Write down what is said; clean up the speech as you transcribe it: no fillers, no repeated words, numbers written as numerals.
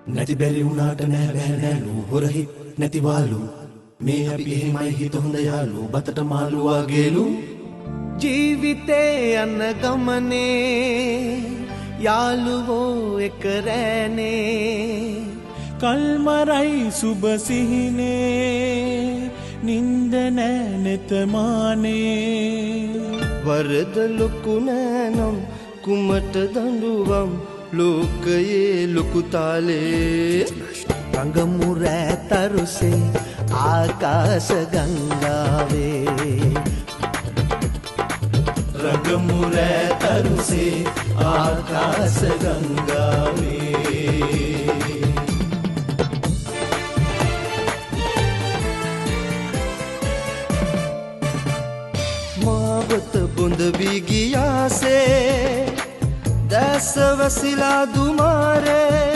නැති බැරි වුණාට නෑ බෑ නෑලු හොරහි නැතිවාලු මේ අපි එහෙමයි හිත හොඳ යාලු බතට මාළු වගේලු ජීවිතේ යන ගමනේ යාළුවෝ එක රෑනේ කල්මරයි සුබ සිහිනේ නින්ද නෑ නෙතමානේ වරද ලොකු නෑනම් කුමට දඬුවම් ලෝකයේ ලොකු තාලේ රංගමු රෑ තරුසේ ආකාශ ගංගාවේ රංගමු රෑ තරුසේ ආකාශ ගංගාවේ මාවත බොඳ වී ගියාසේ දැස වසිලා දුමාරේ